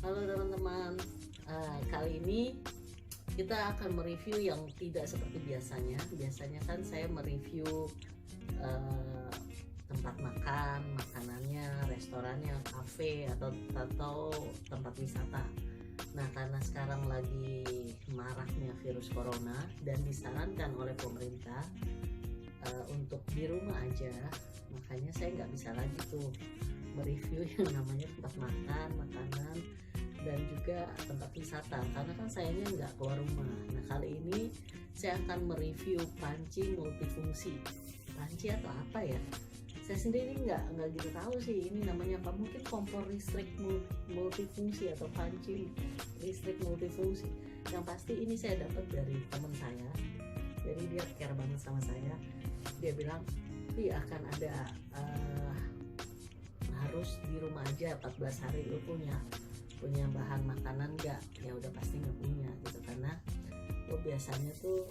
Halo teman-teman, kali ini kita akan mereview yang tidak seperti biasanya. Biasanya kan saya mereview tempat makan, makanannya, restorannya, kafe atau tempat wisata. Nah, karena sekarang lagi maraknya virus corona dan disarankan oleh pemerintah untuk di rumah aja, makanya saya nggak bisa lagi tuh mereview yang namanya tempat makan, makanan, dan juga tempat wisata karena kan sayangnya nggak keluar rumah. Nah, kali ini saya akan mereview panci multifungsi. Panci atau apa ya? Saya sendiri nggak gitu tahu sih ini namanya apa. Mungkin kompor listrik multifungsi atau panci listrik multifungsi. Yang pasti ini saya dapat dari teman saya. Jadi dia care banget sama saya. Dia bilang, akan ada harus di rumah aja 14 hari lu punya bahan makanan nggak? Ya udah pasti nggak punya gitu, karena lo biasanya tuh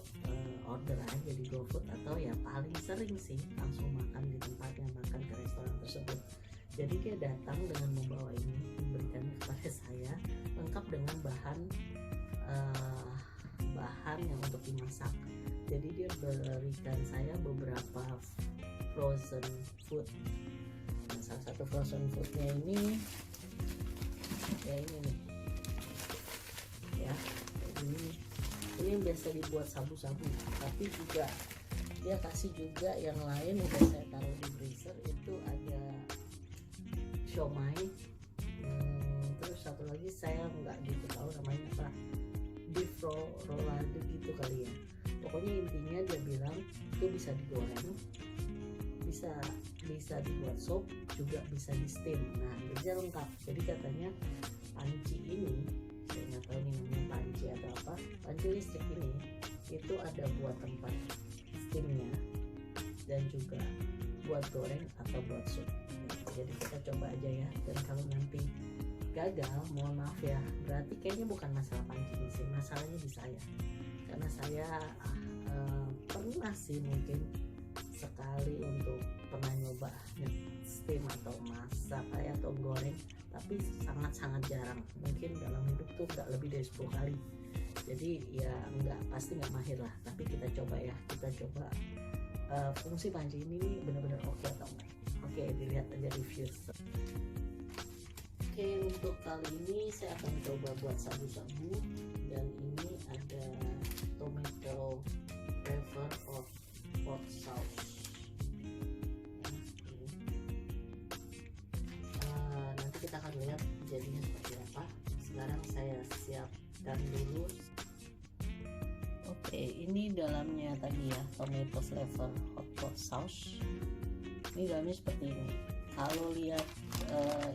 order aja di GoFood atau ya paling sering sih langsung makan di tempat yang makan ke restoran tersebut. Jadi dia datang dengan membawa ini, memberikannya kepada saya lengkap dengan bahan yang untuk dimasak. Jadi dia berikan saya beberapa frozen food. Nah, salah satu frozen foodnya ini ya ini nih ya, ini yang biasa dibuat sabu-sabu, tapi juga dia kasih juga yang lain udah saya taruh di freezer. Itu ada siomay, terus satu lagi saya nggak gitu tahu namanya apa, beef rollade gitu kali ya. Pokoknya intinya dia bilang itu bisa digoreng, bisa dibuat sop, juga bisa di steam. Nah, jadi lengkap. Jadi katanya panci ini, saya nggak tahu ini namanya panci atau apa, panci listrik ini itu ada buat tempat steamnya dan juga buat goreng atau buat sup. Jadi kita coba aja ya. Dan kalau nanti gagal, mohon maaf ya, berarti kayaknya bukan masalah panci ini sih, masalahnya di saya. Karena saya pernah sih mungkin sekali untuk pernah nyoba steam atau masak atau goreng, tapi sangat-sangat jarang. Mungkin dalam hidup tuh nggak lebih dari 10 kali. Jadi ya pasti nggak mahir lah. Tapi kita coba ya, fungsi panci ini benar-benar oke atau enggak. Oke, dilihat aja review. Oke, untuk kali ini saya akan coba buat sabu-sabu, dan ini ada tomato flavor of pork sauce. Nanti kita akan lihat jadinya seperti apa. Sekarang saya siapkan dulu. Oke, ini dalamnya tadi ya, tomato flavor hot pot sauce. Ini dalamnya seperti ini. Kalau lihat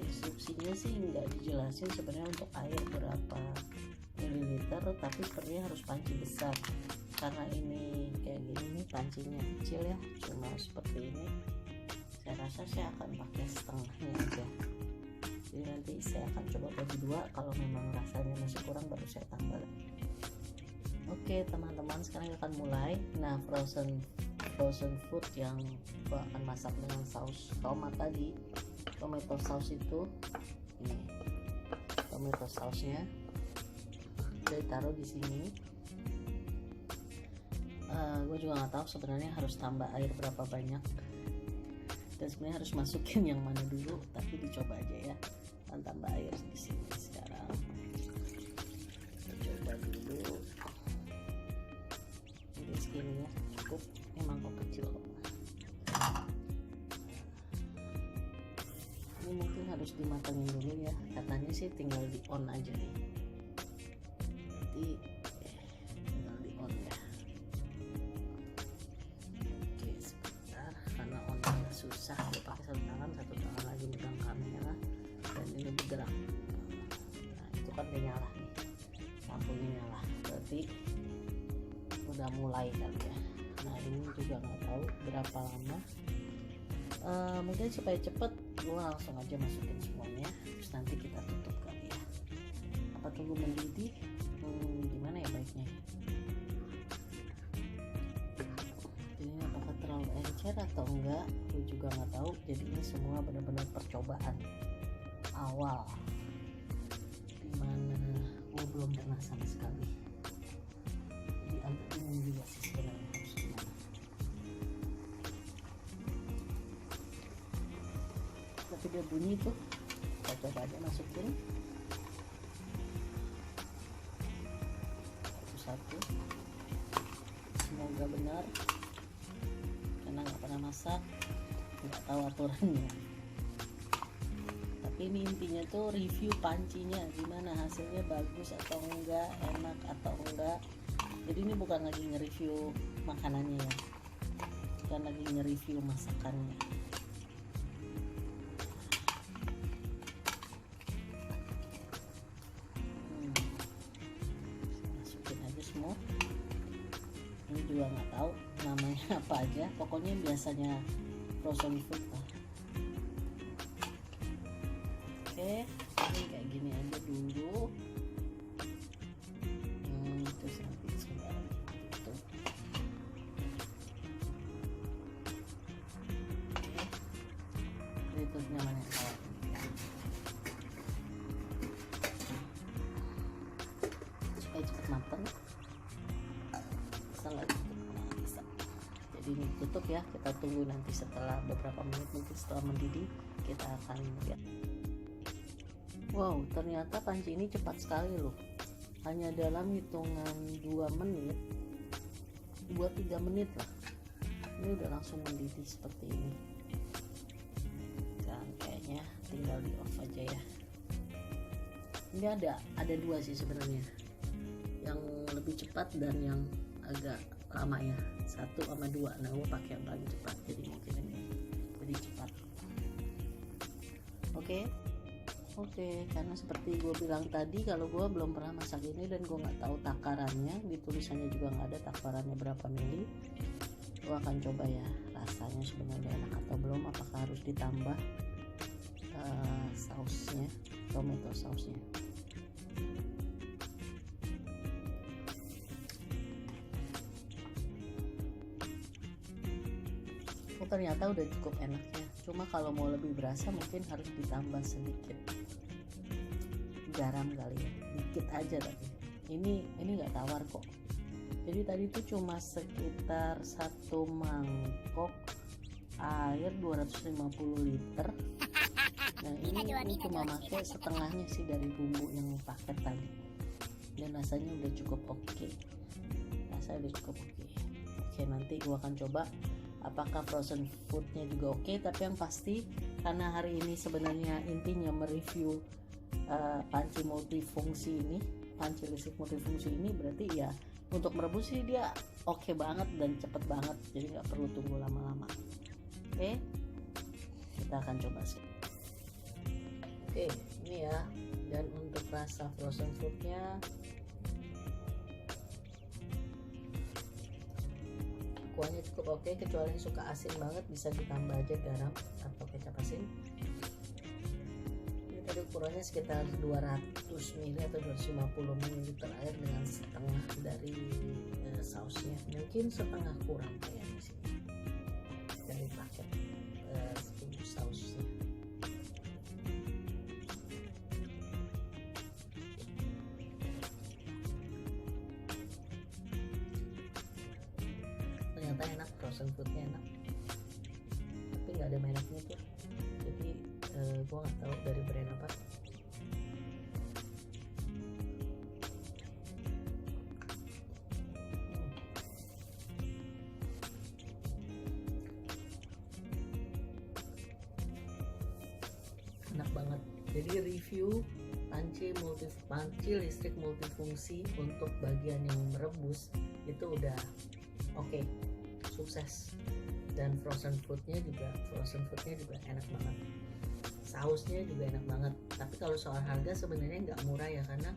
instruksinya sih nggak dijelasin sebenarnya untuk air berapa mililiter, tapi sepertinya harus panci besar. Karena ini kayak gini nih, pancinya kecil ya, cuma seperti ini. Saya rasa saya akan pakai setengahnya aja. Jadi nanti saya akan coba bagi dua. Kalau memang rasanya masih kurang baru saya tambah. Oke teman-teman, sekarang akan mulai. Nah, frozen food yang gua akan masak dengan saus tomat tadi, tomato sauce itu, ini tomato sausnya saya taruh di sini. Gue juga nggak tahu sebenarnya harus tambah air berapa banyak, dan sebenarnya harus masukin yang mana dulu, tapi dicoba aja ya. Dan tambah air di sini sekarang. Kita coba dulu. Jadi segini ya, cukup. Ini mangkok kecil kok. Ini mungkin harus dimatangin dulu ya. Katanya sih tinggal di on aja nih. Nanti tinggal di on ya. Oke, sebentar, karena onnya susah. Gue pakai satu tangan lagi megang kamera, dan ini bergerak. Nah, itu kan udah nyala nih, lampunya nyala, berarti udah mulai kali ya. Nah, ini juga nggak tahu berapa lama. Mungkin supaya cepet, gue langsung aja masukin semuanya, terus nanti kita tutup kali ya. Apa tunggu mendidih? Gimana ya baiknya? Ini apakah terlalu encer atau enggak? Gue juga nggak tahu. Jadi ini semua benar-benar percobaan awal di belum pernah sama sekali, jadi agak bingung juga sih sebenarnya harus gimana. Tapi dia bunyi tuh, kita coba aja masukin satu-satu, semoga benar karena nggak pernah masak, nggak tahu aturannya. Tapi ini intinya tuh review pancinya gimana, hasilnya bagus atau enggak, enak atau enggak. Jadi ini bukan lagi nge-review makanannya ya, bukan lagi nge-review masakannya. Masukin aja semua. Ini juga nggak tahu namanya apa aja, pokoknya biasanya frozen food lah. Oke, ini kayak gini aja dulu. Terus nanti sebentar gitu. Oke, berikutnya mana ya? Supaya cepat matang. Bisa nggak tutup? Nah, bisa. Jadi ini tutup ya. Kita tunggu nanti setelah beberapa menit, mungkin setelah mendidih kita akan lihat. Wow, ternyata panci ini cepat sekali loh. Hanya dalam hitungan 2 menit, 2-3 menit lah, ini udah langsung mendidih seperti ini. Dan kayaknya tinggal di off aja ya. Ini ada dua sih sebenarnya, yang lebih cepat dan yang agak lama ya, 1 sama 2. Nah, gue pakai yang paling cepat, jadi mungkin ini jadi cepat. Oke, karena seperti gue bilang tadi, kalau gue belum pernah masak ini dan gue nggak tahu takarannya, di tulisannya juga nggak ada takarannya berapa mili. Gue akan coba ya, rasanya sebenarnya enak atau belum, apakah harus ditambah sausnya, tomato sausnya. Oh, ternyata udah cukup enaknya. Cuma kalau mau lebih berasa mungkin harus ditambah sedikit garam kali ya, dikit aja. Tapi ini nggak tawar kok. Jadi tadi tuh cuma sekitar 1 mangkok air 250 liter. Nah ini cuma pakai setengahnya sih dari bumbu yang paket tadi, dan rasanya udah cukup oke. Rasanya udah cukup oke. Oke, nanti gua akan coba apakah frozen foodnya juga oke. Tapi yang pasti, karena hari ini sebenarnya intinya mereview panci multifungsi ini, panci listrik multifungsi ini, berarti ya untuk merebus sih dia oke banget dan cepet banget, jadi nggak perlu tunggu lama-lama. Oke, kita akan coba sih. Oke, ini ya. Dan untuk rasa frozen foodnya kuahnya cukup oke, kecuali yang suka asin banget bisa ditambah aja garam atau kecap asin. Ini tadi ukurannya sekitar 200 ml atau 250 ml air dengan setengah dari sausnya, mungkin setengah kurang kayaknya sih dari paket sausnya. Ternyata enak, frozen foodnya enak, tapi nggak ada mereknya tuh, jadi gue nggak tahu dari brand apa. Enak banget. Jadi review panci listrik multifungsi untuk bagian yang merebus itu udah oke, sukses. Dan frozen foodnya juga enak banget, sausnya juga enak banget. Tapi kalau soal harga sebenarnya nggak murah ya, karena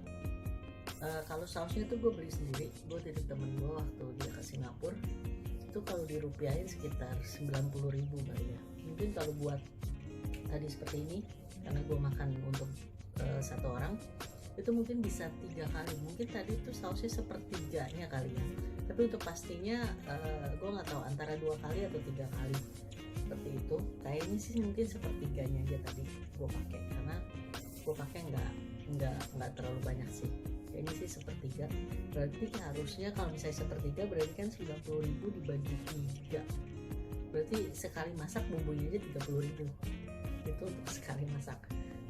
kalau sausnya tuh gue beli sendiri, gue titip temen gue waktu dia ke Singapura, itu kalau dirupiahin sekitar 90.000 kali ya. Mungkin kalau buat tadi seperti ini, karena gue makan untuk 1 orang, itu mungkin bisa 3 kali. Mungkin tadi tuh sausnya sepertiganya kali ya, tapi untuk pastinya gue nggak tahu antara 2 kali atau 3 kali seperti itu. Kayaknya sih mungkin sepertiganya aja tadi gue pakai, karena gue pakai nggak terlalu banyak sih. ini sih sepertiga, berarti harusnya kalau misalnya sepertiga berarti kan 90.000 dibagi 3, berarti sekali masak bumbunya aja 30.000 itu untuk sekali masak.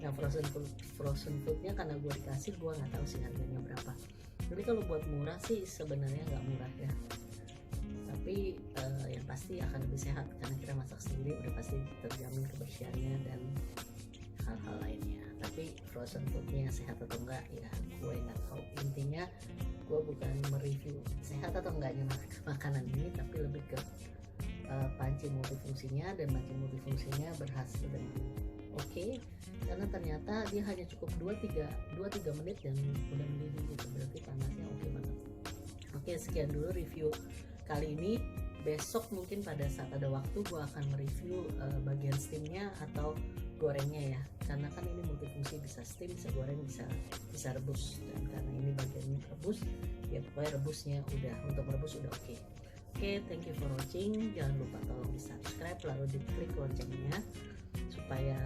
Nah frozen foodnya karena gue dikasih, gue nggak tahu sih harganya berapa. Jadi kalau buat murah sih sebenarnya nggak murah ya, tapi yang pasti akan lebih sehat karena kita masak sendiri, udah pasti terjamin kebersihannya dan hal-hal lainnya. Tapi frozen foodnya sehat atau enggak ya gue nggak tahu. Intinya gue bukan mereview sehat atau enggaknya makanan ini, tapi lebih ke panci multifungsinya, dan panci multifungsinya berhasil dengan oke, karena ternyata dia hanya cukup 2-3 menit dan udah mendidih gitu, berarti panasnya oke banget. Oke, sekian dulu review kali ini. Besok mungkin pada saat ada waktu gue akan mereview bagian steamnya atau gorengnya ya, karena kan ini multifungsi, bisa steam, bisa goreng, bisa rebus, dan karena ini bagian rebus ya pokoknya rebusnya udah, untuk merebus udah oke. Oke, thank you for watching. Jangan lupa tolong di subscribe lalu diklik loncengnya supaya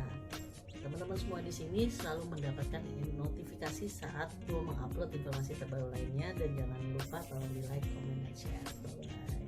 teman-teman semua di sini selalu mendapatkan notifikasi saat gue mengupload informasi terbaru lainnya. Dan jangan lupa tolong di like, comment, dan share. Bye bye.